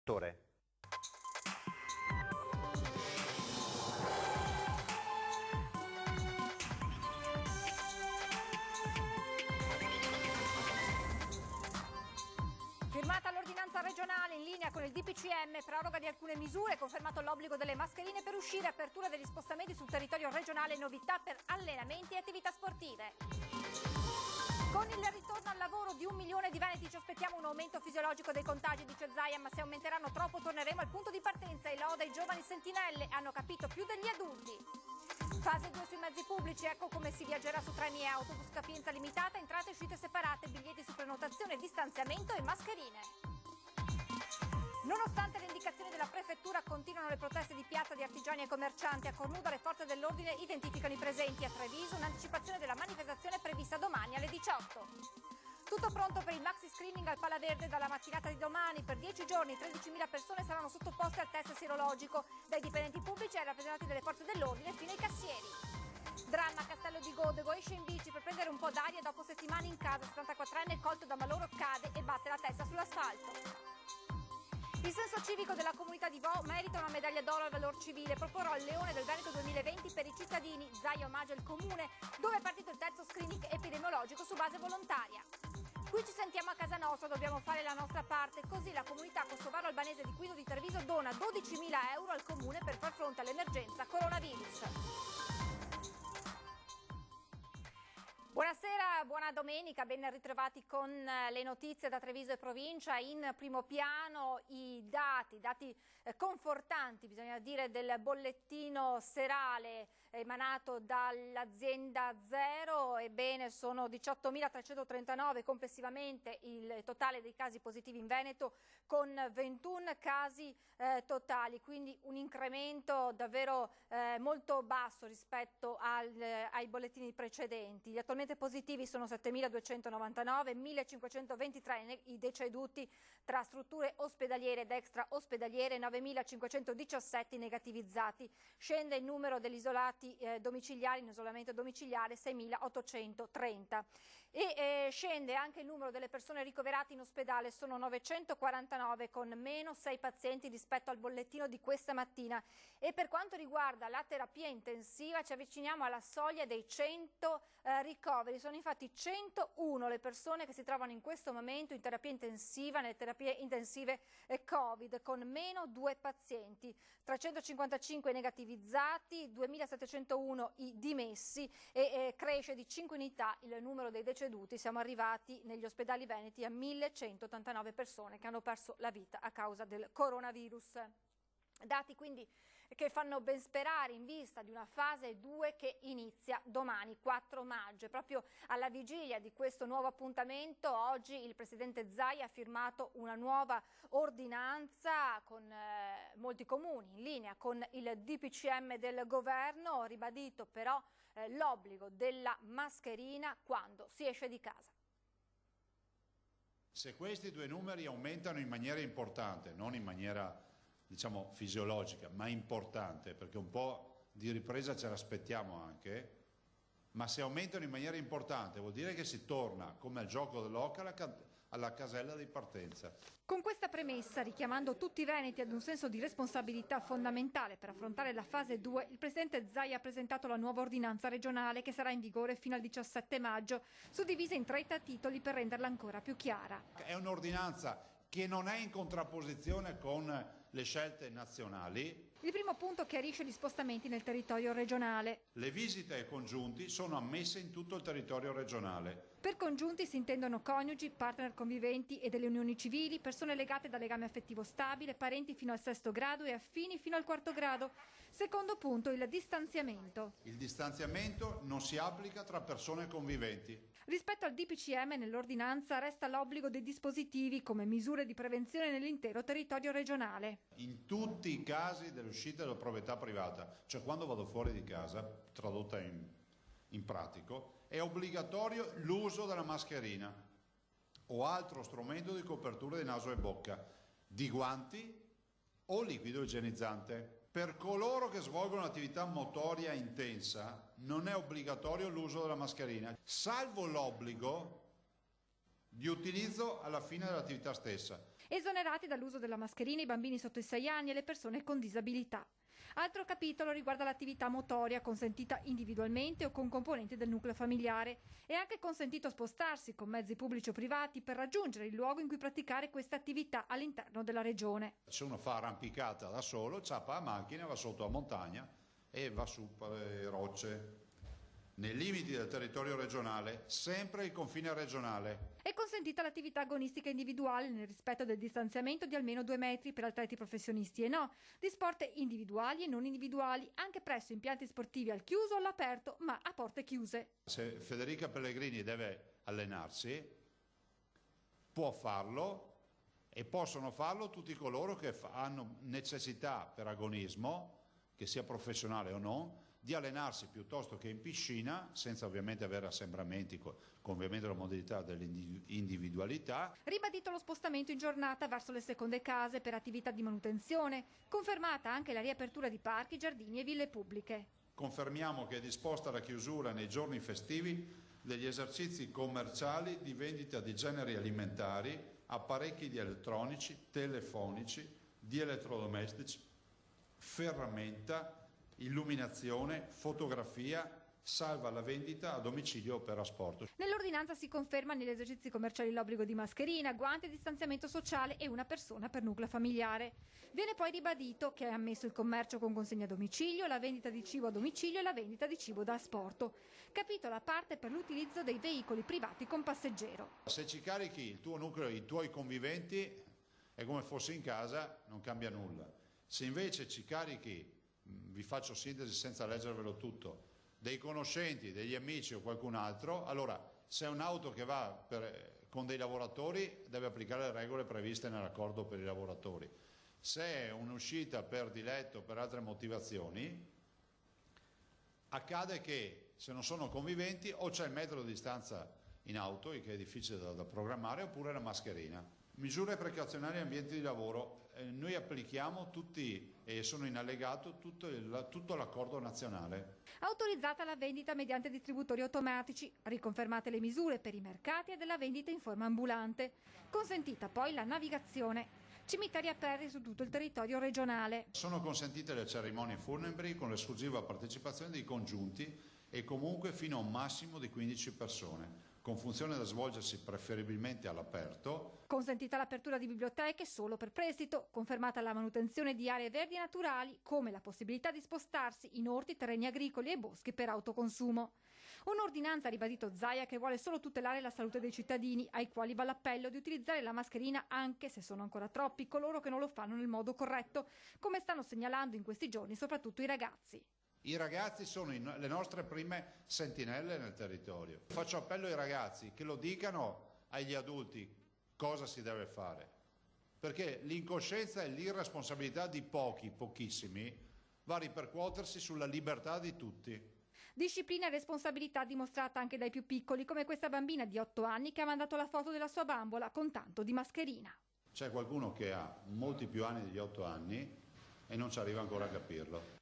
Dottore. Firmata l'ordinanza regionale in linea con il DPCM, proroga di alcune misure, confermato l'obbligo delle mascherine per uscire, apertura degli spostamenti sul territorio regionale, novità per allenamenti e attività sportive. Con il ritorno al lavoro di 1 milione di veneti ci aspettiamo un aumento fisiologico dei contagi, dice Zaia, ma se aumenteranno troppo torneremo al punto di partenza e loda i giovani sentinelle, hanno capito più degli adulti. Fase 2 sui mezzi pubblici, ecco come si viaggerà su treni e autobus, capienza limitata, entrate e uscite separate, biglietti su prenotazione, distanziamento e mascherine. Nonostante le indicazioni della prefettura, continuano le proteste di piazza di artigiani e commercianti. A Cornuda le forze dell'ordine identificano i presenti. A Treviso un'anticipazione della manifestazione prevista domani alle 18. Tutto pronto per il maxi screening al Pala Verde dalla mattinata di domani. Per 10 giorni 13.000 persone saranno sottoposte al test serologico, dai dipendenti pubblici ai rappresentanti delle forze dell'ordine fino ai cassieri. Dramma a Castello di Godego, esce in bici per prendere un po' d'aria dopo settimane in casa. 74enne colto da maloro cade e batte la testa sull'asfalto. Il senso civico della comunità di Vo merita una medaglia d'oro al valor civile. Proporrò il Leone del Veneto 2020 per i cittadini. Zaia omaggio il comune, dove è partito il terzo screening epidemiologico su base volontaria. Qui ci sentiamo a casa nostra, dobbiamo fare la nostra parte. Così la comunità kosovaro-albanese di Guido di Treviso dona 12.000 euro al comune per far fronte all'emergenza coronavirus. Buonasera, buona domenica, ben ritrovati con le notizie da Treviso e provincia. In primo piano i dati confortanti, bisogna dire, del bollettino serale emanato dall'azienda Zero. Ebbene, sono 18.339 complessivamente il totale dei casi positivi in Veneto, con 21 casi totali, quindi un incremento davvero molto basso rispetto ai bollettini precedenti. Gli attualmente positivi sono 7.299, 1.523 i deceduti tra strutture ospedaliere ed extraospedaliere, 9.517 negativizzati. Scende il numero degli isolati domiciliari, in isolamento domiciliare 6.830 e scende anche il numero delle persone ricoverate in ospedale, sono 949 con meno 6 pazienti rispetto al bollettino di questa mattina. E per quanto riguarda la terapia intensiva ci avviciniamo alla soglia dei 100 ricoveri, sono infatti 101 le persone che si trovano in questo momento in terapia intensiva, nelle terapie intensive Covid, con meno 2 pazienti, 355 negativizzati, 2.701 i dimessi e cresce di 5 unità il numero dei deceduti. Siamo arrivati negli ospedali veneti a 1.189 persone che hanno perso la vita a causa del coronavirus. Dati quindi che fanno ben sperare in vista di una fase 2 che inizia domani 4 maggio. E proprio alla vigilia di questo nuovo appuntamento oggi il presidente Zaia ha firmato una nuova ordinanza con molti comuni in linea con il DPCM del governo, ribadito però l'obbligo della mascherina quando si esce di casa. Se questi due numeri aumentano in maniera importante, non in maniera diciamo fisiologica, ma importante, perché un po' di ripresa ce l'aspettiamo anche, ma se aumentano in maniera importante vuol dire che si torna, come al gioco dell'oca, alla casella di partenza. Con questa premessa, richiamando tutti i veneti ad un senso di responsabilità fondamentale per affrontare la fase 2, il presidente Zaia ha presentato la nuova ordinanza regionale che sarà in vigore fino al 17 maggio, suddivisa in 30 titoli per renderla ancora più chiara. È un'ordinanza che non è in contrapposizione con le scelte nazionali. Il primo punto chiarisce gli spostamenti nel territorio regionale. Le visite ai congiunti sono ammesse in tutto il territorio regionale. Per congiunti si intendono coniugi, partner conviventi e delle unioni civili, persone legate da legame affettivo stabile, parenti fino al 6° grado e affini fino al 4° grado. Secondo punto, il distanziamento. Il distanziamento non si applica tra persone conviventi. Rispetto al DPCM, nell'ordinanza resta l'obbligo dei dispositivi come misure di prevenzione nell'intero territorio regionale. In tutti i casi dell'uscita della proprietà privata, cioè quando vado fuori di casa, tradotta in pratico, è obbligatorio l'uso della mascherina o altro strumento di copertura di naso e bocca, di guanti o liquido igienizzante. Per coloro che svolgono attività motoria intensa non è obbligatorio l'uso della mascherina, salvo l'obbligo di utilizzo alla fine dell'attività stessa. Esonerati dall'uso della mascherina i bambini sotto i 6 anni e le persone con disabilità. Altro capitolo riguarda l'attività motoria, consentita individualmente o con componenti del nucleo familiare. È anche consentito spostarsi con mezzi pubblici o privati per raggiungere il luogo in cui praticare questa attività all'interno della regione. Se uno fa arrampicata da solo, ciappa la macchina, va sotto la montagna e va su per le rocce. Nei limiti del territorio regionale, sempre il confine regionale. È consentita l'attività agonistica individuale nel rispetto del distanziamento di almeno 2 metri per atleti professionisti e no, di sport individuali e non individuali, anche presso impianti sportivi al chiuso o all'aperto, ma a porte chiuse. Se Federica Pellegrini deve allenarsi, può farlo e possono farlo tutti coloro che hanno necessità per agonismo, che sia professionale o no, di allenarsi piuttosto che in piscina, senza ovviamente avere assembramenti con ovviamente la modalità dell'individualità. Ribadito lo spostamento in giornata verso le seconde case per attività di manutenzione, confermata anche la riapertura di parchi, giardini e ville pubbliche. Confermiamo che è disposta la chiusura nei giorni festivi degli esercizi commerciali di vendita di generi alimentari, apparecchi di elettronici, telefonici, di elettrodomestici, ferramenta, illuminazione, fotografia, salva la vendita a domicilio o per asporto. Nell'ordinanza si conferma negli esercizi commerciali l'obbligo di mascherina, guanti, distanziamento sociale e una persona per nucleo familiare. Viene poi ribadito che è ammesso il commercio con consegna a domicilio, la vendita di cibo a domicilio e la vendita di cibo da asporto. Capitolo a parte per l'utilizzo dei veicoli privati con passeggero. Se ci carichi il tuo nucleo, i tuoi conviventi, è come fossi in casa, non cambia nulla. Se invece ci carichi, vi faccio sintesi senza leggervelo tutto, dei conoscenti, degli amici o qualcun altro, allora se è un'auto che va con dei lavoratori deve applicare le regole previste nell'accordo per i lavoratori. Se è un'uscita per diletto o per altre motivazioni, accade che se non sono conviventi o c'è il metro di distanza in auto, che è difficile da programmare, oppure la mascherina. Misure precauzionali in ambienti di lavoro. Noi applichiamo tutti, e sono in allegato, tutto l'accordo nazionale. Autorizzata la vendita mediante distributori automatici, riconfermate le misure per i mercati e della vendita in forma ambulante. Consentita poi la navigazione. Cimiteri aperti su tutto il territorio regionale. Sono consentite le cerimonie funebri con l'esclusiva partecipazione dei congiunti e comunque fino a un massimo di 15 persone. Con funzione da svolgersi preferibilmente all'aperto. Consentita l'apertura di biblioteche solo per prestito, confermata la manutenzione di aree verdi e naturali, come la possibilità di spostarsi in orti, terreni agricoli e boschi per autoconsumo. Un'ordinanza, ha ribadito Zaia, che vuole solo tutelare la salute dei cittadini, ai quali va l'appello di utilizzare la mascherina anche se sono ancora troppi coloro che non lo fanno nel modo corretto, come stanno segnalando in questi giorni soprattutto i ragazzi. I ragazzi sono le nostre prime sentinelle nel territorio. Faccio appello ai ragazzi che lo dicano agli adulti cosa si deve fare, perché l'incoscienza e l'irresponsabilità di pochissimi va a ripercuotersi sulla libertà di tutti. Disciplina e responsabilità dimostrata anche dai più piccoli, come questa bambina di 8 anni che ha mandato la foto della sua bambola con tanto di mascherina. C'è qualcuno che ha molti più anni degli 8 anni e non ci arriva ancora a capirlo.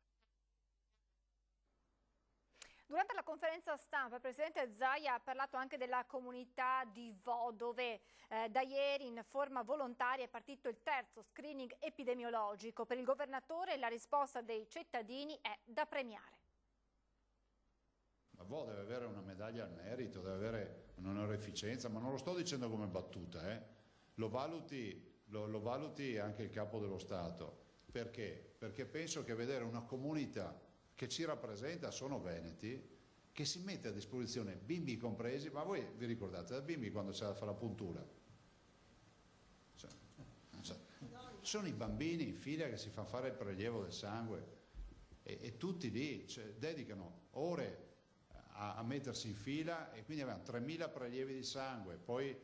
Durante la conferenza stampa il Presidente Zaia ha parlato anche della comunità di Vo, dove da ieri in forma volontaria è partito il terzo screening epidemiologico. Per il governatore la risposta dei cittadini è da premiare. Ma Vo deve avere una medaglia al merito, deve avere un'onorificenza, ma non lo sto dicendo come battuta, lo valuti anche il Capo dello Stato. Perché? Perché penso che vedere una comunità che ci rappresenta, sono veneti, che si mette a disposizione, bimbi compresi, ma voi vi ricordate da bimbi quando c'è da fare la puntura? Sono i bambini in fila che si fanno fare il prelievo del sangue e tutti lì dedicano ore a mettersi in fila e quindi abbiamo 3.000 prelievi di sangue, poi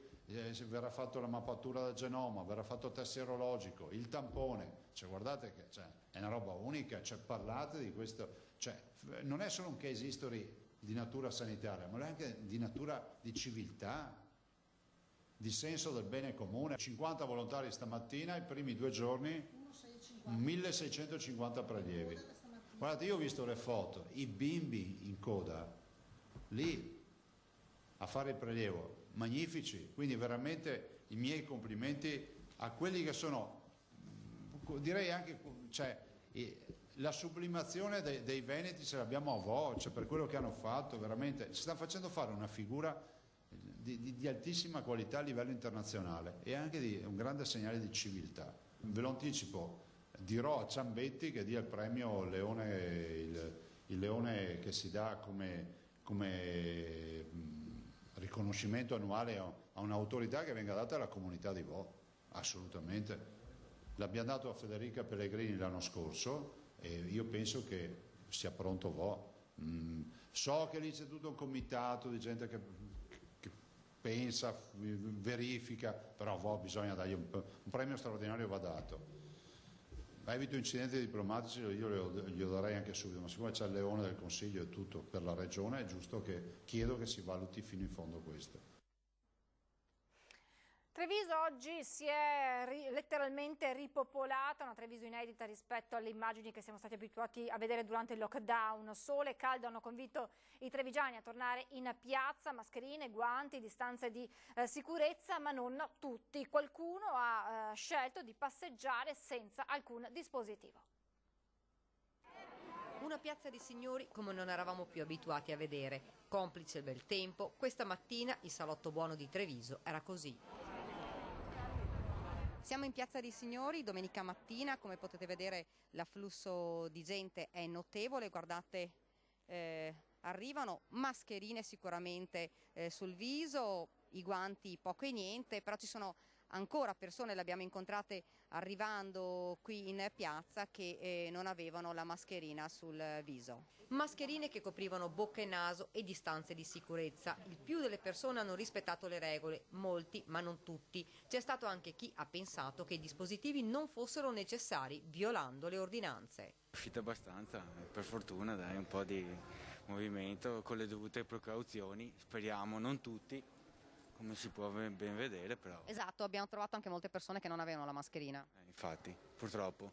verrà fatto la mappatura del genoma, verrà fatto il test serologico, il tampone, guardate che è una roba unica, parlate di questo, non è solo un case history di natura sanitaria, ma è anche di natura di civiltà, di senso del bene comune. 50 volontari stamattina, i primi 2 giorni 1650 prelievi. Guardate, io ho visto le foto, i bimbi in coda lì a fare il prelievo, magnifici, quindi veramente i miei complimenti a quelli che sono, direi anche, cioè, la sublimazione dei veneti ce l'abbiamo a voce per quello che hanno fatto, veramente ci stanno facendo fare una figura di altissima qualità a livello internazionale e anche di un grande segnale di civiltà. Ve lo anticipo, dirò a Ciambetti che dia il premio Leone, il Leone che si dà come riconoscimento annuale a un'autorità che venga data alla comunità di Vo, assolutamente. L'abbiamo dato a Federica Pellegrini l'anno scorso e io penso che sia pronto Vo. So che lì c'è tutto un comitato di gente che pensa, verifica, però Vo bisogna dargli un premio straordinario, va dato. Ma evito incidenti diplomatici, io glielo darei anche subito, ma siccome c'è il Leone del Consiglio e tutto per la Regione, è giusto che chiedo che si valuti fino in fondo questo. Treviso oggi si è letteralmente ripopolata, una Treviso inedita rispetto alle immagini che siamo stati abituati a vedere durante il lockdown. Sole e caldo hanno convinto i trevigiani a tornare in piazza, mascherine, guanti, distanze di sicurezza, ma non tutti. Qualcuno ha scelto di passeggiare senza alcun dispositivo. Una piazza di signori come non eravamo più abituati a vedere. Complice il bel tempo, questa mattina il salotto buono di Treviso era così. Siamo in Piazza dei Signori domenica mattina, come potete vedere l'afflusso di gente è notevole, guardate arrivano mascherine sicuramente sul viso, i guanti poco e niente, però ci sono ancora persone, le abbiamo incontrate arrivando qui in piazza, che non avevano la mascherina sul viso. Mascherine che coprivano bocca e naso e distanze di sicurezza. Il più delle persone hanno rispettato le regole, molti ma non tutti. C'è stato anche chi ha pensato che i dispositivi non fossero necessari, violando le ordinanze. È uscito abbastanza, per fortuna, dai, un po' di movimento con le dovute precauzioni, speriamo non tutti, come si può ben vedere, però. Esatto, abbiamo trovato anche molte persone che non avevano la mascherina. Infatti, purtroppo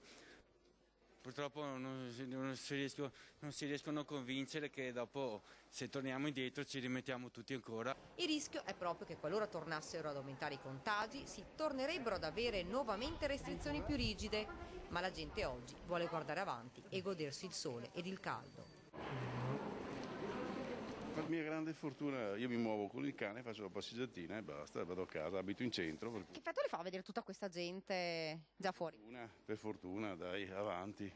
non si riescono a convincere che dopo, se torniamo indietro, ci rimettiamo tutti ancora. Il rischio è proprio che qualora tornassero ad aumentare i contagi, si tornerebbero ad avere nuovamente restrizioni più rigide, ma la gente oggi vuole guardare avanti e godersi il sole ed il caldo. Per mia grande fortuna io mi muovo con il cane, faccio la passeggiatina e basta, vado a casa, abito in centro. Che effetto le fa vedere tutta questa gente già fuori? Per fortuna, dai, avanti.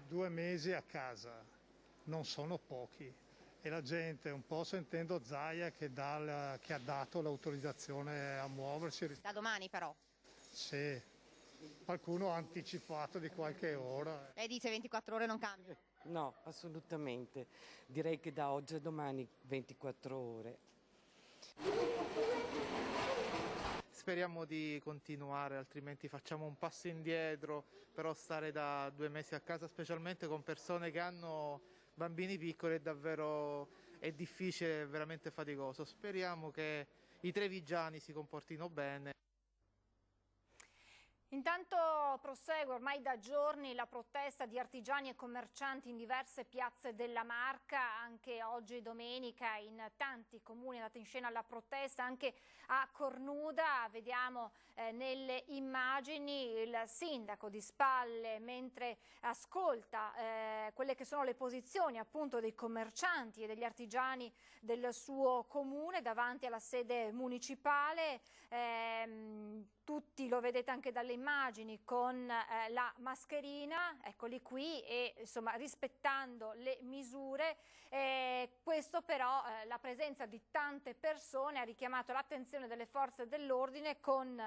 2 mesi a casa non sono pochi e la gente, un po' sentendo Zaia che ha dato l'autorizzazione a muoversi. Da domani però? Sì, qualcuno ha anticipato di qualche ora. Lei dice 24 ore non cambia? No, assolutamente. Direi che da oggi a domani 24 ore. Speriamo di continuare, altrimenti facciamo un passo indietro, però stare da 2 mesi a casa, specialmente con persone che hanno bambini piccoli, è difficile, è veramente faticoso. Speriamo che i trevigiani si comportino bene. Intanto prosegue ormai da giorni la protesta di artigiani e commercianti in diverse piazze della Marca. Anche oggi domenica in tanti comuni è andata in scena la protesta, anche a Cornuda. Vediamo nelle immagini il sindaco di spalle mentre ascolta quelle che sono le posizioni appunto dei commercianti e degli artigiani del suo comune davanti alla sede municipale. Tutti lo vedete anche dalle immagini con la mascherina, eccoli qui, e insomma rispettando le misure. Questo però, la presenza di tante persone ha richiamato l'attenzione delle forze dell'ordine con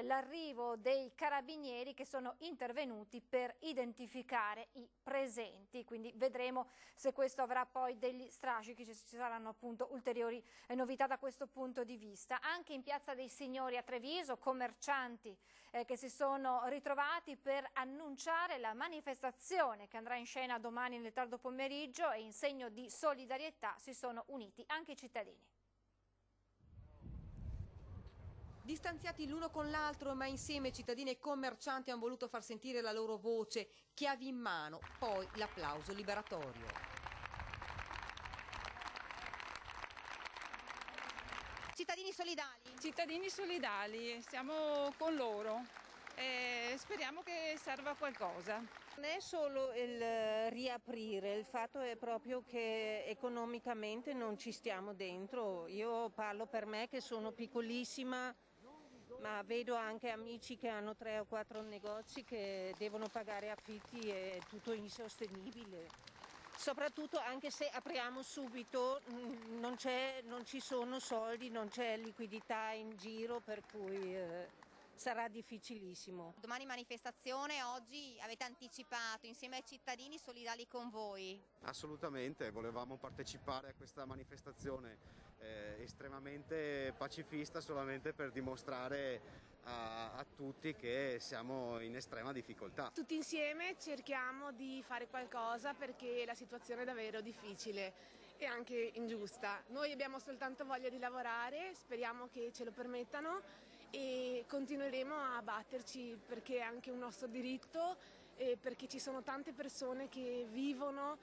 l'arrivo dei carabinieri che sono intervenuti per identificare i presenti. Quindi vedremo se questo avrà poi degli strascichi, ci saranno appunto ulteriori novità da questo punto di vista. Anche in Piazza dei Signori a Treviso, commercianti che si sono ritrovati per annunciare la manifestazione che andrà in scena domani nel tardo pomeriggio, e in segno di solidarietà si sono uniti anche i cittadini. Distanziati l'uno con l'altro, ma insieme cittadini e commercianti hanno voluto far sentire la loro voce, chiavi in mano, poi l'applauso liberatorio. Cittadini solidali? Cittadini solidali, siamo con loro. Speriamo che serva a qualcosa. Non è solo il riaprire, il fatto è proprio che economicamente non ci stiamo dentro. Io parlo per me che sono piccolissima, ma vedo anche amici che hanno 3 o 4 negozi che devono pagare affitti, è tutto insostenibile. Soprattutto anche se apriamo subito non ci sono soldi, non c'è liquidità in giro, per cui sarà difficilissimo. Domani manifestazione, oggi avete anticipato insieme ai cittadini solidali con voi. Assolutamente, volevamo partecipare a questa manifestazione estremamente pacifista solamente per dimostrare a tutti che siamo in estrema difficoltà. Tutti insieme cerchiamo di fare qualcosa perché la situazione è davvero difficile e anche ingiusta. Noi abbiamo soltanto voglia di lavorare, speriamo che ce lo permettano e continueremo a batterci perché è anche un nostro diritto e perché ci sono tante persone che vivono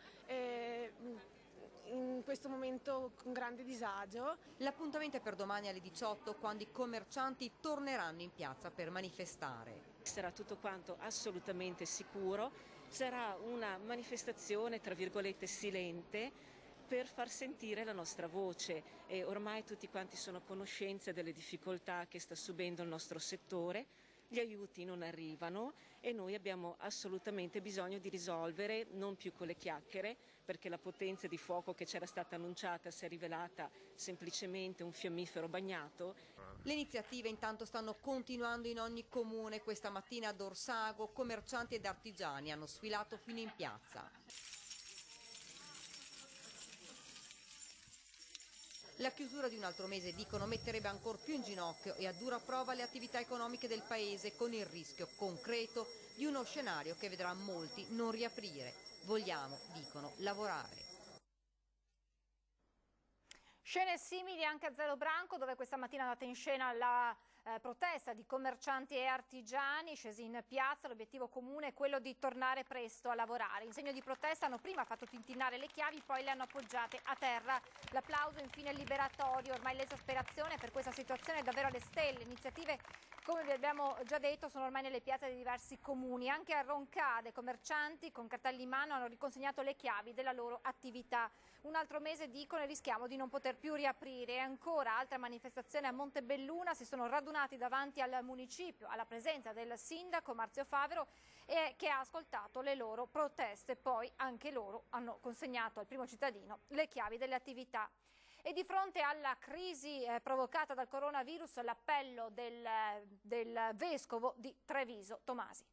in questo momento con grande disagio. L'appuntamento è per domani alle 18, quando i commercianti torneranno in piazza per manifestare. Sarà tutto quanto assolutamente sicuro, sarà una manifestazione tra virgolette silente per far sentire la nostra voce e ormai tutti quanti sono a conoscenza delle difficoltà che sta subendo il nostro settore, gli aiuti non arrivano e noi abbiamo assolutamente bisogno di risolvere, non più con le chiacchiere, perché la potenza di fuoco che c'era stata annunciata si è rivelata semplicemente un fiammifero bagnato. Le iniziative intanto stanno continuando in ogni comune. Questa mattina ad Orsago commercianti ed artigiani hanno sfilato fino in piazza. La chiusura di un altro mese, dicono, metterebbe ancor più in ginocchio e a dura prova le attività economiche del paese, con il rischio concreto di uno scenario che vedrà molti non riaprire. Vogliamo, dicono, lavorare. Scene simili anche a Zero Branco, dove questa mattina è andata in scena la protesta di commercianti e artigiani scesi in piazza. L'obiettivo comune è quello di tornare presto a lavorare. In segno di protesta hanno prima fatto tintinnare le chiavi, poi le hanno appoggiate a terra. L'applauso infine liberatorio. Ormai l'esasperazione per questa situazione è davvero alle stelle. Iniziative, come vi abbiamo già detto, sono ormai nelle piazze di diversi comuni. Anche a Roncade commercianti con cartelli in mano hanno riconsegnato le chiavi della loro attività. Un altro mese, dicono, e rischiamo di non poter più riaprire. E ancora altra manifestazione a Montebelluna, si sono radunati davanti al municipio alla presenza del sindaco Marzio Favero che ha ascoltato le loro proteste. Poi anche loro hanno consegnato al primo cittadino le chiavi delle attività. E di fronte alla crisi provocata dal coronavirus, l'appello del vescovo di Treviso, Tomasi.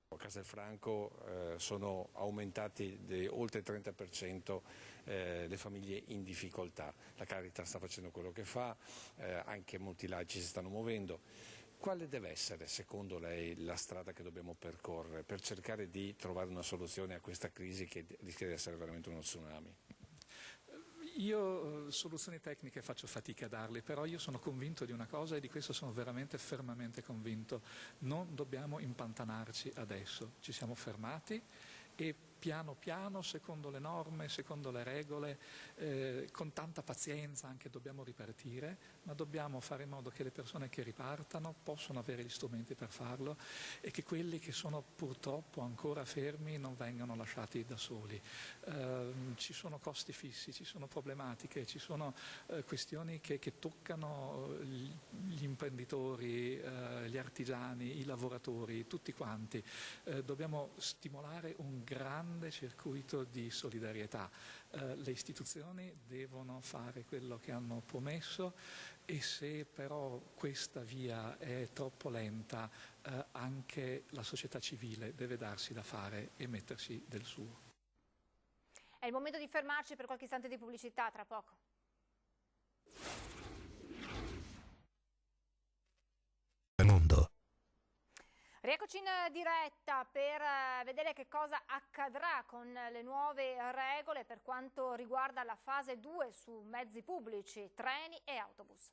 A Castelfranco sono aumentati di oltre il 30% le famiglie in difficoltà. La Caritas sta facendo quello che fa, anche molti laici si stanno muovendo. Quale deve essere, secondo lei, la strada che dobbiamo percorrere per cercare di trovare una soluzione a questa crisi che rischia di essere veramente uno tsunami? Io soluzioni tecniche faccio fatica a darle, però io sono convinto di una cosa e di questo sono veramente fermamente convinto. Non dobbiamo impantanarci adesso, ci siamo fermati e piano piano, secondo le norme, secondo le regole, con tanta pazienza anche dobbiamo ripartire, ma dobbiamo fare in modo che le persone che ripartano possano avere gli strumenti per farlo e che quelli che sono purtroppo ancora fermi non vengano lasciati da soli. Ci sono costi fissi, ci sono problematiche, ci sono questioni che toccano gli imprenditori, gli artigiani, i lavoratori, tutti quanti. Dobbiamo stimolare un grande circuito di solidarietà. Le istituzioni devono fare quello che hanno promesso e se però questa via è troppo lenta, anche la società civile deve darsi da fare e mettersi del suo. È il momento di fermarci per qualche istante di pubblicità, tra poco. Mondo. Rieccoci in diretta per vedere che cosa accadrà con le nuove regole per quanto riguarda la fase 2 su mezzi pubblici, treni e autobus.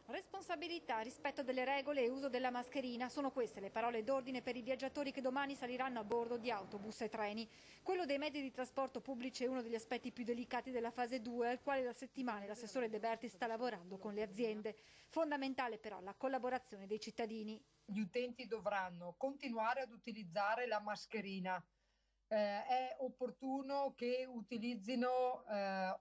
Responsabilità, rispetto delle regole e uso della mascherina sono queste le parole d'ordine per i viaggiatori che domani saliranno a bordo di autobus e treni. Quello dei mezzi di trasporto pubblici è uno degli aspetti più delicati della fase 2, al quale da settimane l'assessore De Bertis sta lavorando con le aziende. Fondamentale però la collaborazione dei cittadini. Gli utenti dovranno continuare ad utilizzare la mascherina. È opportuno che utilizzino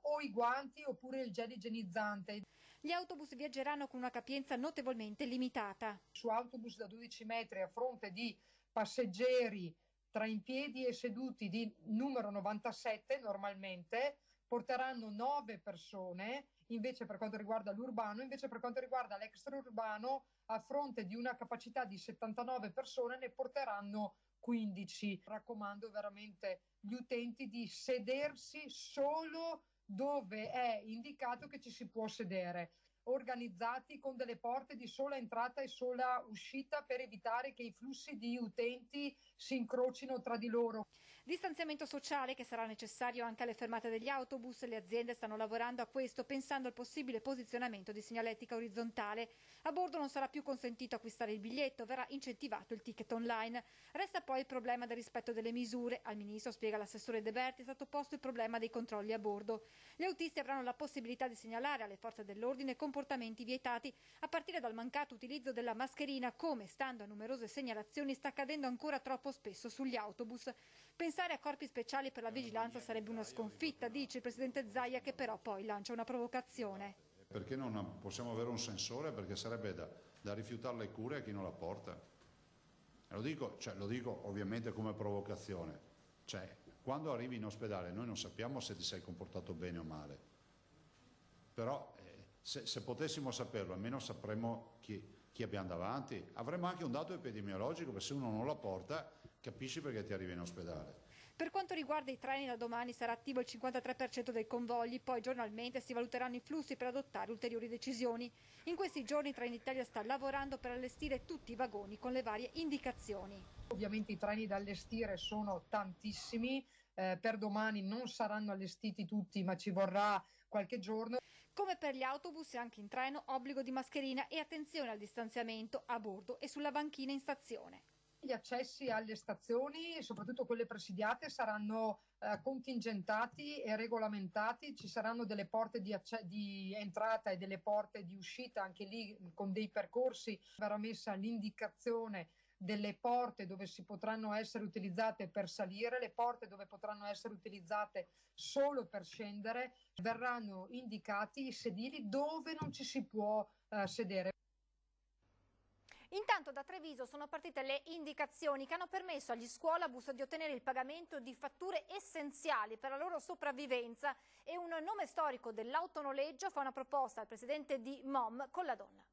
o i guanti oppure il gel igienizzante. Gli autobus viaggeranno con una capienza notevolmente limitata. Su autobus da 12 metri a fronte di passeggeri tra in piedi e seduti di numero 97 normalmente porteranno 9 persone, invece per quanto riguarda l'urbano, invece per quanto riguarda l'extraurbano a fronte di una capacità di 79 persone ne porteranno 15. Raccomando veramente gli utenti di sedersi solo dove è indicato che ci si può sedere, organizzati con delle porte di sola entrata e sola uscita per evitare che i flussi di utenti si incrocino tra di loro. Distanziamento sociale che sarà necessario anche alle fermate degli autobus. Le aziende stanno lavorando a questo pensando al possibile posizionamento di segnaletica orizzontale. A bordo non sarà più consentito acquistare il biglietto, verrà incentivato il ticket online. Resta poi il problema del rispetto delle misure. Al ministro, spiega l'assessore De Bertis, è stato posto il problema dei controlli a bordo. Gli autisti avranno la possibilità di segnalare alle forze dell'ordine comportamenti vietati, a partire dal mancato utilizzo della mascherina, come, stando a numerose segnalazioni, sta accadendo ancora troppo spesso sugli autobus. Pensare a corpi speciali per la vigilanza sarebbe una sconfitta, dice il presidente Zaia, che però poi lancia una provocazione. Perché non possiamo avere un sensore? Perché sarebbe da rifiutare le cure a chi non la porta. Lo dico ovviamente come provocazione. Quando arrivi in ospedale noi non sappiamo se ti sei comportato bene o male. Però se potessimo saperlo, almeno sapremmo chi abbiamo davanti. Avremmo anche un dato epidemiologico, perché se uno non la porta capisci perché ti arrivi in ospedale. Per quanto riguarda i treni, da domani sarà attivo il 53% dei convogli, poi giornalmente si valuteranno i flussi per adottare ulteriori decisioni. In questi giorni Trenitalia sta lavorando per allestire tutti i vagoni con le varie indicazioni. Ovviamente i treni da allestire sono tantissimi, per domani non saranno allestiti tutti, ma ci vorrà qualche giorno. Come per gli autobus, anche in treno obbligo di mascherina e attenzione al distanziamento a bordo e sulla banchina in stazione. Gli accessi alle stazioni, soprattutto quelle presidiate, saranno contingentati e regolamentati. Ci saranno delle porte di entrata e delle porte di uscita, anche lì con dei percorsi. Verrà messa l'indicazione delle porte dove si potranno essere utilizzate per salire, le porte dove potranno essere utilizzate solo per scendere. Verranno indicati i sedili dove non ci si può sedere. Intanto da Treviso sono partite le indicazioni che hanno permesso agli scuolabus di ottenere il pagamento di fatture essenziali per la loro sopravvivenza, e un nome storico dell'autonoleggio fa una proposta al presidente di MOM Colladonna.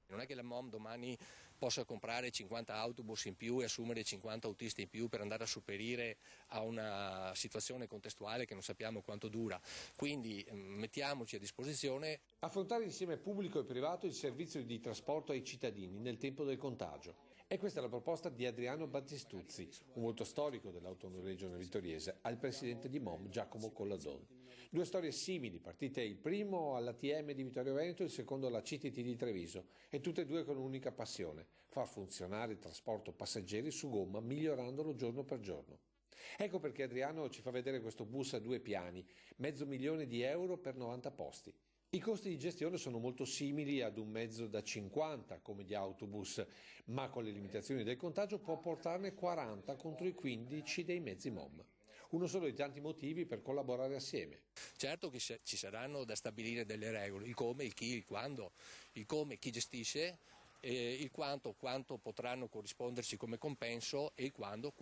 Non è che la MOM domani possa comprare 50 autobus in più e assumere 50 autisti in più per andare a sopperire a una situazione contestuale che non sappiamo quanto dura. Quindi mettiamoci a disposizione. Affrontare insieme pubblico e privato il servizio di trasporto ai cittadini nel tempo del contagio. E questa è la proposta di Adriano Battistuzzi, un volto storico dell'autonoleggio vittoriese, al presidente di MOM Giacomo Colladon. Due storie simili, partite il primo all'ATM di Vittorio Veneto e il secondo alla CTT di Treviso, e tutte e due con un'unica passione: far funzionare il trasporto passeggeri su gomma migliorandolo giorno per giorno. Ecco perché Adriano ci fa vedere questo bus a 2 piani, €500.000 per 90 posti. I costi di gestione sono molto simili ad un mezzo da 50 come gli autobus, ma con le limitazioni del contagio può portarne 40 contro i 15 dei mezzi MOM. Uno solo dei tanti motivi per collaborare assieme. Certo che ci saranno da stabilire delle regole, il come, il chi, il quando, il come, chi gestisce, il quanto potranno corrisponderci come compenso, e il quando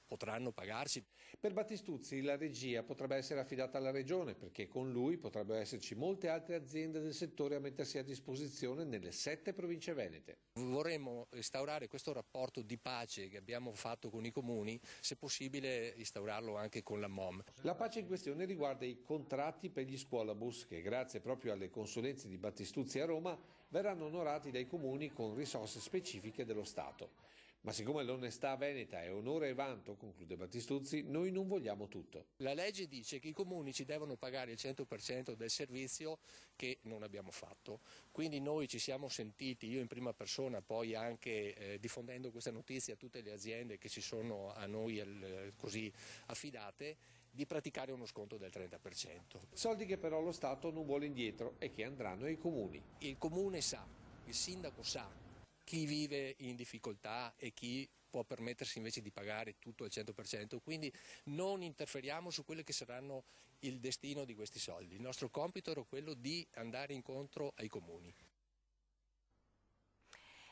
potranno pagarsi. Per Battistuzzi la regia potrebbe essere affidata alla Regione, perché con lui potrebbero esserci molte altre aziende del settore a mettersi a disposizione nelle 7 province venete. Vorremmo instaurare questo rapporto di pace che abbiamo fatto con i comuni, se possibile instaurarlo anche con la MOM. La pace in questione riguarda i contratti per gli scuolabus che, grazie proprio alle consulenze di Battistuzzi a Roma, verranno onorati dai comuni con risorse specifiche dello Stato. Ma siccome l'onestà veneta è onore e vanto, conclude Battistuzzi, noi non vogliamo tutto. La legge dice che i comuni ci devono pagare il 100% del servizio che non abbiamo fatto. Quindi noi ci siamo sentiti, io in prima persona, poi anche diffondendo questa notizia a tutte le aziende che si sono a noi così affidate, di praticare uno sconto del 30%. Soldi che però lo Stato non vuole indietro e che andranno ai comuni. Il comune sa, il sindaco sa chi vive in difficoltà e chi può permettersi invece di pagare tutto al 100%, quindi non interferiamo su quelli che saranno il destino di questi soldi. Il nostro compito era quello di andare incontro ai comuni.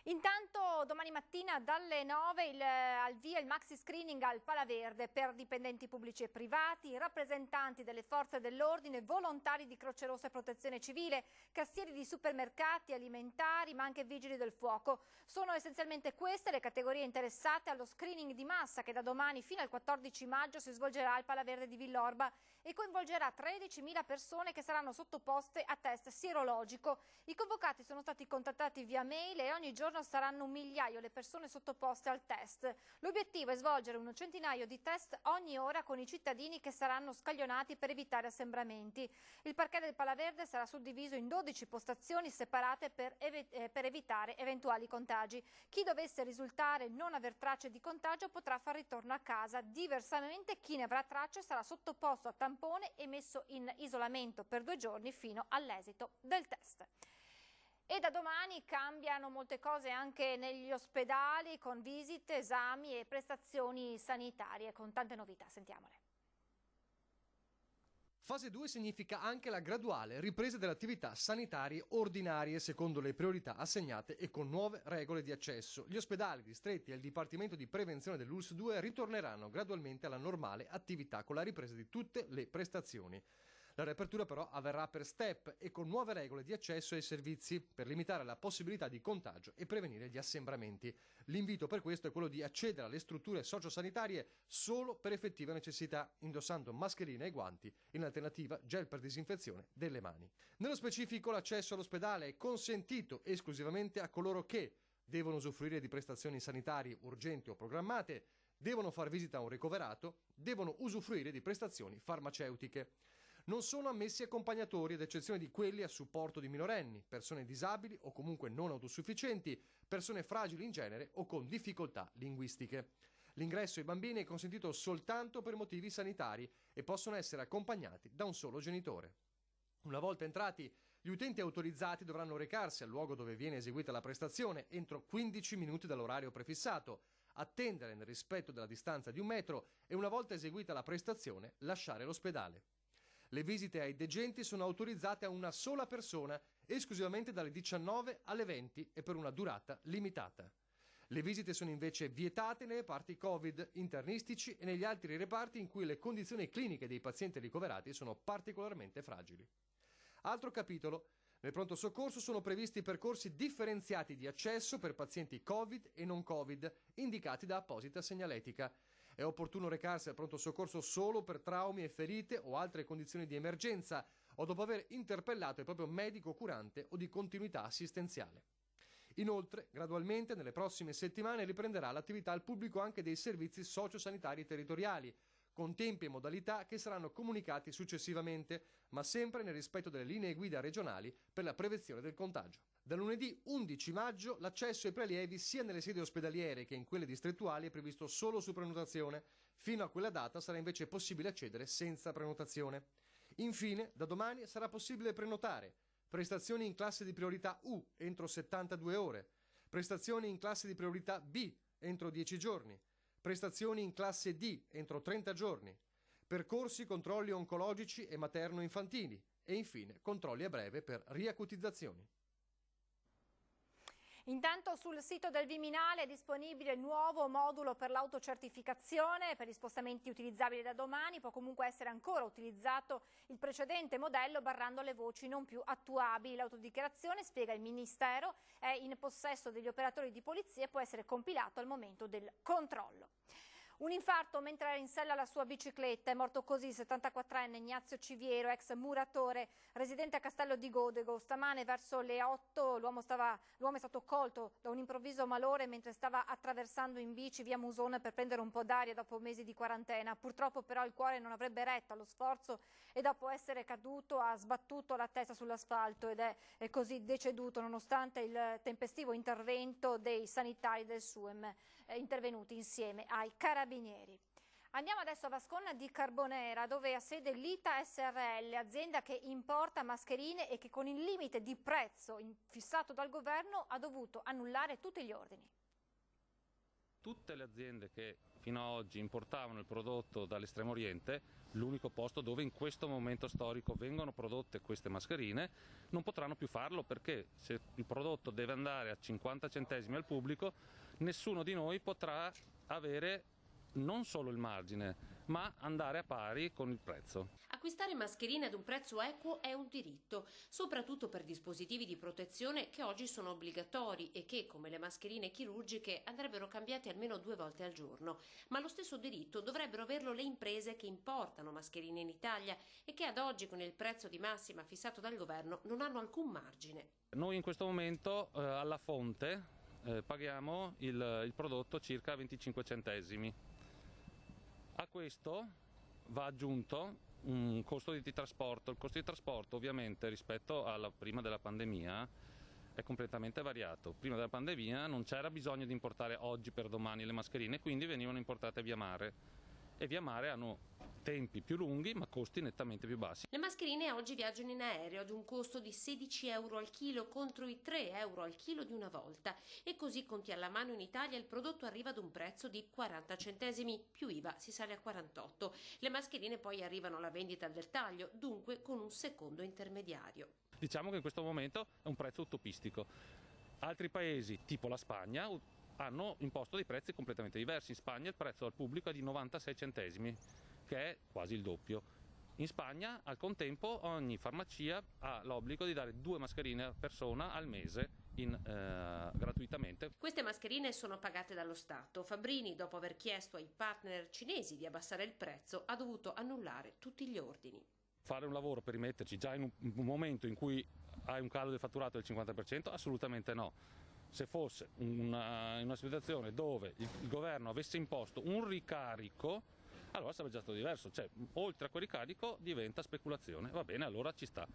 Intanto domani mattina dalle 9 al via il maxi screening al Palaverde per dipendenti pubblici e privati, rappresentanti delle forze dell'ordine, volontari di Croce Rossa e Protezione Civile, cassieri di supermercati alimentari ma anche vigili del fuoco. Sono essenzialmente queste le categorie interessate allo screening di massa che da domani fino al 14 maggio si svolgerà al Palaverde di Villorba e coinvolgerà 13.000 persone che saranno sottoposte a test sierologico. I convocati sono stati contattati via mail e ogni giorno saranno 1 migliaio le persone sottoposte al test. L'obiettivo è svolgere un centinaio di test ogni ora con i cittadini che saranno scaglionati per evitare assembramenti. Il parquet del Palaverde sarà suddiviso in 12 postazioni separate per evitare eventuali contagi. Chi dovesse risultare non aver tracce di contagio potrà far ritorno a casa. Diversamente chi ne avrà tracce sarà sottoposto a tampone e messo in isolamento per 2 giorni fino all'esito del test. E da domani cambiano molte cose anche negli ospedali con visite, esami e prestazioni sanitarie con tante novità. Sentiamole. Fase 2 significa anche la graduale ripresa delle attività sanitarie ordinarie secondo le priorità assegnate e con nuove regole di accesso. Gli ospedali, distretti e il Dipartimento di Prevenzione dell'ULSS 2 ritorneranno gradualmente alla normale attività con la ripresa di tutte le prestazioni. La riapertura però avverrà per step e con nuove regole di accesso ai servizi per limitare la possibilità di contagio e prevenire gli assembramenti. L'invito per questo è quello di accedere alle strutture sociosanitarie solo per effettiva necessità, indossando mascherine e guanti, in alternativa gel per disinfezione delle mani. Nello specifico l'accesso all'ospedale è consentito esclusivamente a coloro che devono usufruire di prestazioni sanitarie urgenti o programmate, devono far visita a un ricoverato, devono usufruire di prestazioni farmaceutiche. Non sono ammessi accompagnatori, ad eccezione di quelli a supporto di minorenni, persone disabili o comunque non autosufficienti, persone fragili in genere o con difficoltà linguistiche. L'ingresso ai bambini è consentito soltanto per motivi sanitari e possono essere accompagnati da un solo genitore. Una volta entrati, gli utenti autorizzati dovranno recarsi al luogo dove viene eseguita la prestazione entro 15 minuti dall'orario prefissato, attendere nel rispetto della distanza di 1 metro e una volta eseguita la prestazione lasciare l'ospedale. Le visite ai degenti sono autorizzate a una sola persona, esclusivamente dalle 19 alle 20 e per una durata limitata. Le visite sono invece vietate nei reparti Covid, internistici e negli altri reparti in cui le condizioni cliniche dei pazienti ricoverati sono particolarmente fragili. Altro capitolo. Nel pronto soccorso sono previsti percorsi differenziati di accesso per pazienti Covid e non Covid, indicati da apposita segnaletica. È opportuno recarsi al pronto soccorso solo per traumi e ferite o altre condizioni di emergenza o dopo aver interpellato il proprio medico curante o di continuità assistenziale. Inoltre, gradualmente nelle prossime settimane riprenderà l'attività al pubblico anche dei servizi sociosanitari territoriali, con tempi e modalità che saranno comunicati successivamente, ma sempre nel rispetto delle linee guida regionali per la prevenzione del contagio. Da lunedì 11 maggio l'accesso ai prelievi sia nelle sedi ospedaliere che in quelle distrettuali è previsto solo su prenotazione. Fino a quella data sarà invece possibile accedere senza prenotazione. Infine, da domani sarà possibile prenotare prestazioni in classe di priorità U entro 72 ore, prestazioni in classe di priorità B entro 10 giorni, prestazioni in classe D entro 30 giorni, percorsi controlli oncologici e materno-infantili e infine controlli a breve per riacutizzazioni. Intanto sul sito del Viminale è disponibile il nuovo modulo per l'autocertificazione per gli spostamenti utilizzabili da domani. Può comunque essere ancora utilizzato il precedente modello barrando le voci non più attuabili. L'autodichiarazione, spiega il Ministero, è in possesso degli operatori di polizia e può essere compilato al momento del controllo. Un infarto mentre era in sella alla sua bicicletta. È morto così il 74enne Ignazio Civiero, ex muratore, residente a Castello di Godego. Stamane verso le 8 l'uomo è stato colto da un improvviso malore mentre stava attraversando in bici via Musone per prendere un po' d'aria dopo mesi di quarantena. Purtroppo però il cuore non avrebbe retto allo sforzo e dopo essere caduto ha sbattuto la testa sull'asfalto ed è così deceduto nonostante il tempestivo intervento dei sanitari del SUEM intervenuti insieme ai carabinieri. Andiamo adesso a Vasconna di Carbonera, dove ha sede l'ITA SRL, azienda che importa mascherine e che con il limite di prezzo fissato dal governo ha dovuto annullare tutti gli ordini. Tutte le aziende che fino ad oggi importavano il prodotto dall'Estremo Oriente, l'unico posto dove in questo momento storico vengono prodotte queste mascherine, non potranno più farlo, perché se il prodotto deve andare a 50 centesimi al pubblico, nessuno di noi potrà avere non solo il margine, ma andare a pari con il prezzo. Acquistare mascherine ad un prezzo equo è un diritto, soprattutto per dispositivi di protezione che oggi sono obbligatori e che, come le mascherine chirurgiche, andrebbero cambiate almeno 2 volte al giorno. Ma lo stesso diritto dovrebbero averlo le imprese che importano mascherine in Italia e che ad oggi, con il prezzo di massima fissato dal governo, non hanno alcun margine. Noi in questo momento alla fonte paghiamo il prodotto circa 25 centesimi. A questo va aggiunto un costo di trasporto. Il costo di trasporto ovviamente rispetto alla prima della pandemia è completamente variato. Prima della pandemia non c'era bisogno di importare oggi per domani le mascherine, quindi venivano importate via mare. E via mare hanno tempi più lunghi ma costi nettamente più bassi. Le mascherine oggi viaggiano in aereo ad un costo di 16 euro al chilo contro i 3 euro al chilo di una volta, e così, conti alla mano, in Italia il prodotto arriva ad un prezzo di 40 centesimi più IVA, si sale a 48. Le mascherine poi arrivano alla vendita al dettaglio, dunque con un secondo intermediario. Diciamo che in questo momento è un prezzo utopistico. Altri paesi, tipo la Spagna, hanno imposto dei prezzi completamente diversi. In Spagna il prezzo al pubblico è di 96 centesimi, che è quasi il doppio. In Spagna, al contempo, ogni farmacia ha l'obbligo di dare 2 mascherine a persona al mese gratuitamente. Queste mascherine sono pagate dallo Stato. Fabbrini, dopo aver chiesto ai partner cinesi di abbassare il prezzo, ha dovuto annullare tutti gli ordini. Fare un lavoro per rimetterci già in un momento in cui hai un calo del fatturato del 50%? Assolutamente no. Se fosse una situazione dove il governo avesse imposto un ricarico, allora sarebbe già stato diverso. Cioè, oltre a quel ricarico diventa speculazione. Va bene, allora ci sta.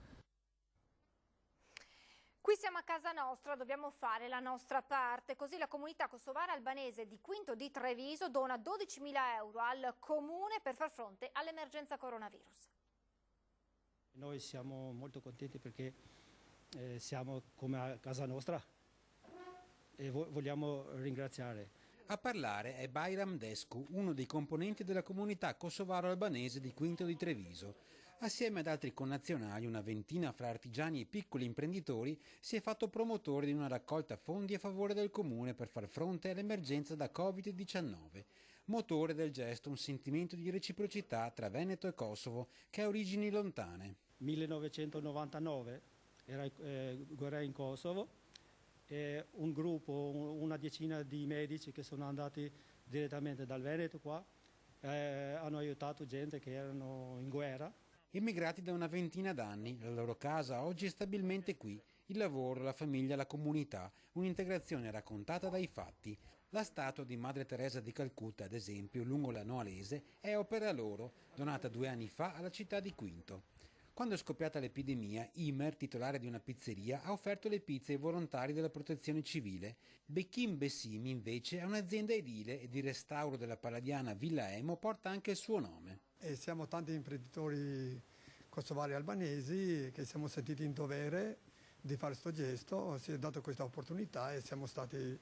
Qui siamo a casa nostra, dobbiamo fare la nostra parte, così la comunità kosovara albanese di Quinto di Treviso dona 12.000 euro al comune per far fronte all'emergenza coronavirus. Noi siamo molto contenti perché siamo come a casa nostra e vogliamo ringraziare. A parlare è Bayram Descu, uno dei componenti della comunità kosovaro-albanese di Quinto di Treviso. Assieme ad altri connazionali, una ventina fra artigiani e piccoli imprenditori, si è fatto promotore di una raccolta fondi a favore del comune per far fronte all'emergenza da Covid-19. Motore del gesto un sentimento di reciprocità tra Veneto e Kosovo che ha origini lontane. 1999 era guerra in Kosovo. Un gruppo, una decina di medici che sono andati direttamente dal Veneto qua, hanno aiutato gente che erano in guerra. Immigrati da una ventina d'anni, la loro casa oggi è stabilmente qui, il lavoro, la famiglia, la comunità, un'integrazione raccontata dai fatti. La statua di Madre Teresa di Calcutta, ad esempio, lungo la Noalese, è opera loro, donata 2 anni fa alla città di Quinto. Quando è scoppiata l'epidemia, Imer, titolare di una pizzeria, ha offerto le pizze ai volontari della protezione civile. Becchim Bessimi, invece, è un'azienda edile e di restauro della palladiana Villa Emo porta anche il suo nome. E siamo tanti imprenditori kosovari albanesi che siamo sentiti in dovere di fare questo gesto, si è dato questa opportunità e siamo stati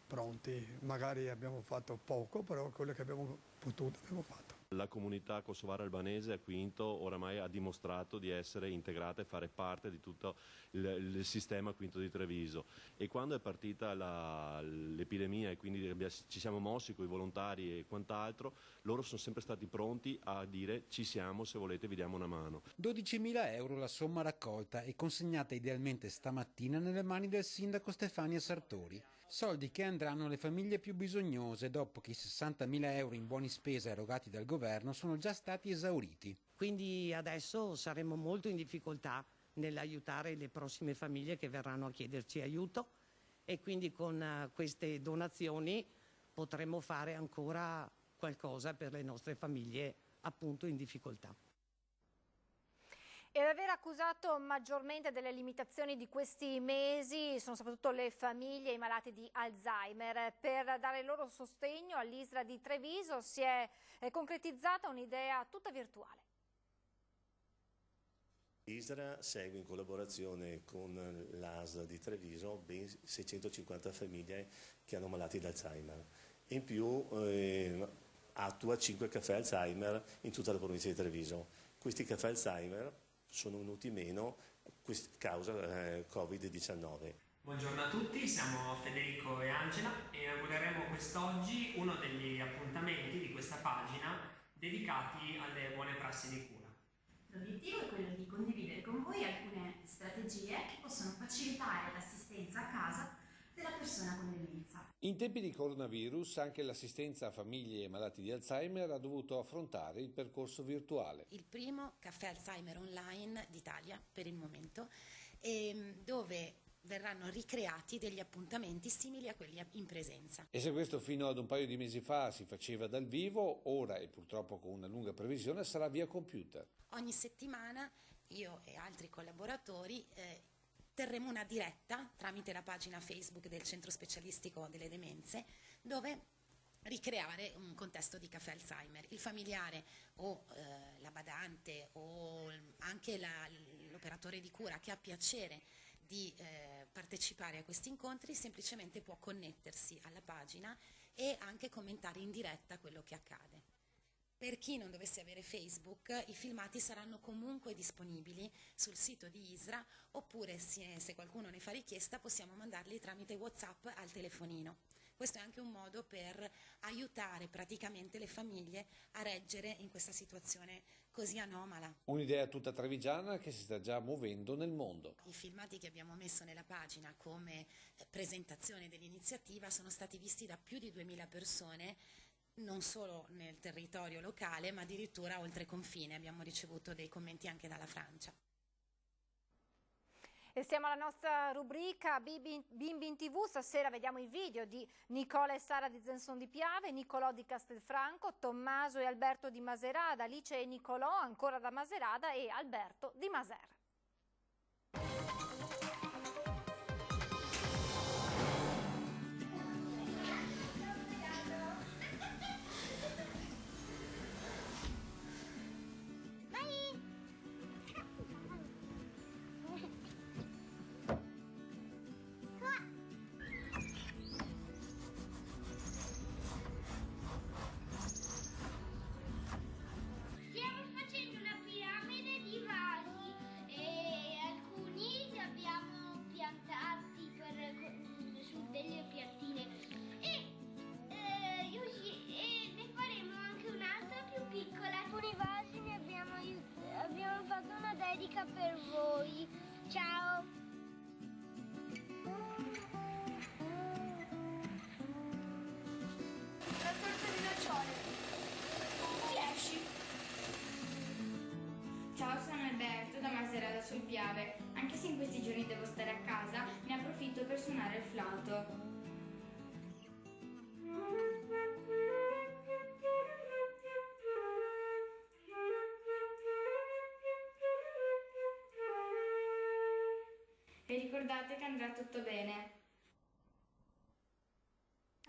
pronti. Magari abbiamo fatto poco, però quello che abbiamo potuto abbiamo fatto. La comunità kosovara albanese a Quinto oramai ha dimostrato di essere integrata e fare parte di tutto il sistema Quinto di Treviso, e quando è partita l'epidemia e quindi ci siamo mossi con i volontari e quant'altro, loro sono sempre stati pronti a dire ci siamo, se volete vi diamo una mano. 12.000 euro la somma raccolta e consegnata idealmente stamattina nelle mani del sindaco Stefania Sartori. Soldi che andranno alle famiglie più bisognose dopo che i 60.000 euro in buoni spesa erogati dal governo sono già stati esauriti. Quindi adesso saremo molto in difficoltà nell'aiutare le prossime famiglie che verranno a chiederci aiuto, e quindi con queste donazioni potremo fare ancora qualcosa per le nostre famiglie appunto in difficoltà. E ad aver accusato maggiormente delle limitazioni di questi mesi sono soprattutto le famiglie e i malati di Alzheimer. Per dare loro sostegno all'ISRA di Treviso si è concretizzata un'idea tutta virtuale. L'ISRA segue in collaborazione con l'ASL di Treviso ben 650 famiglie che hanno malati di Alzheimer. In più attua 5 caffè Alzheimer in tutta la provincia di Treviso. Questi caffè Alzheimer sono venuti meno causa Covid-19. Buongiorno a tutti, siamo Federico e Angela e inaugureremo quest'oggi uno degli appuntamenti di questa pagina dedicati alle buone prassi di cura. L'obiettivo è quello di condividere con voi alcune strategie che possono facilitare l'assistenza a casa della persona con demenza. In tempi di coronavirus anche l'assistenza a famiglie e malati di Alzheimer ha dovuto affrontare il percorso virtuale. Il primo caffè Alzheimer online d'Italia per il momento, dove verranno ricreati degli appuntamenti simili a quelli in presenza. E se questo fino ad un paio di mesi fa si faceva dal vivo, ora e purtroppo con una lunga previsione sarà via computer. Ogni settimana io e altri collaboratori terremo una diretta tramite la pagina Facebook del Centro Specialistico delle Demenze, dove ricreare un contesto di caffè Alzheimer. Il familiare o la badante o anche l'operatore di cura che ha piacere di partecipare a questi incontri semplicemente può connettersi alla pagina e anche commentare in diretta quello che accade. Per chi non dovesse avere Facebook, i filmati saranno comunque disponibili sul sito di ISRA, oppure se qualcuno ne fa richiesta possiamo mandarli tramite WhatsApp al telefonino. Questo è anche un modo per aiutare praticamente le famiglie a reggere in questa situazione così anomala. Un'idea tutta trevigiana che si sta già muovendo nel mondo. I filmati che abbiamo messo nella pagina come presentazione dell'iniziativa sono stati visti da più di 2000 persone, non solo nel territorio locale ma addirittura oltre confine. Abbiamo ricevuto dei commenti anche dalla Francia. E siamo alla nostra rubrica Bimbi in TV. Stasera vediamo i video di Nicola e Sara di Zenson di Piave, Nicolò di Castelfranco, Tommaso e Alberto di Maserada, Alice e Nicolò ancora da Maserada e Alberto di Maser. Per voi. Ciao! La torta di nocciole. Ti esci? Ciao, sono Alberto da Maserata sul Piave. Anche se in questi giorni devo stare a casa, ne approfitto per suonare il flauto. E ricordate che andrà tutto bene.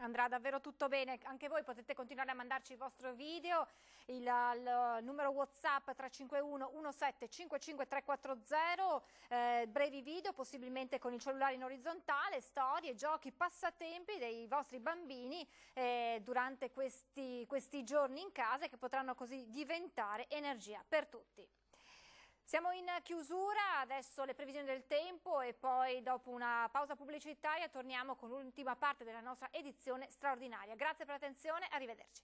Andrà davvero tutto bene, anche voi potete continuare a mandarci il vostro video, il numero WhatsApp 351 17 55 340, brevi video possibilmente con il cellulare in orizzontale, storie, giochi, passatempi dei vostri bambini durante questi giorni in casa, che potranno così diventare energia per tutti. Siamo in chiusura, adesso le previsioni del tempo e poi dopo una pausa pubblicitaria torniamo con l'ultima parte della nostra edizione straordinaria. Grazie per l'attenzione, arrivederci.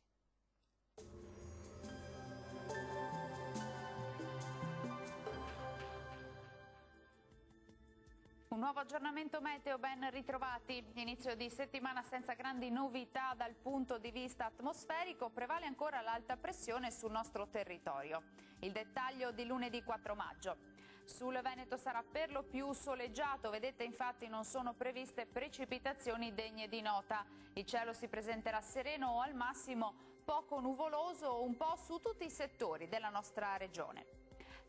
Un nuovo aggiornamento meteo, ben ritrovati. Inizio di settimana senza grandi novità dal punto di vista atmosferico, prevale ancora l'alta pressione sul nostro territorio. Il dettaglio di lunedì 4 maggio. Sul Veneto sarà per lo più soleggiato, vedete infatti non sono previste precipitazioni degne di nota. Il cielo si presenterà sereno o al massimo poco nuvoloso un po' su tutti i settori della nostra regione.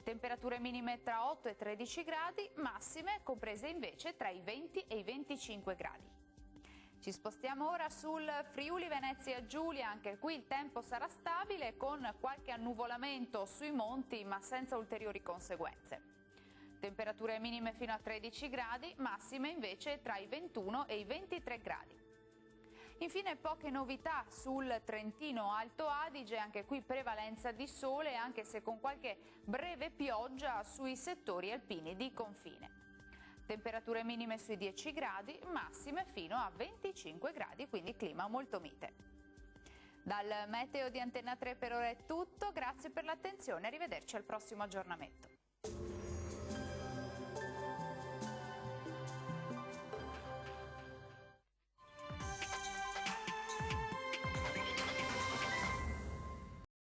Temperature minime tra 8 e 13 gradi, massime comprese invece tra i 20 e i 25 gradi. Ci spostiamo ora sul Friuli Venezia Giulia, anche qui il tempo sarà stabile con qualche annuvolamento sui monti ma senza ulteriori conseguenze. Temperature minime fino a 13 gradi, massime invece tra i 21 e i 23 gradi. Infine poche novità sul Trentino Alto Adige, anche qui prevalenza di sole anche se con qualche breve pioggia sui settori alpini di confine. Temperature minime sui 10 gradi, massime fino a 25 gradi, quindi clima molto mite. Dal meteo di Antenna 3 per ora è tutto, grazie per l'attenzione, arrivederci al prossimo aggiornamento.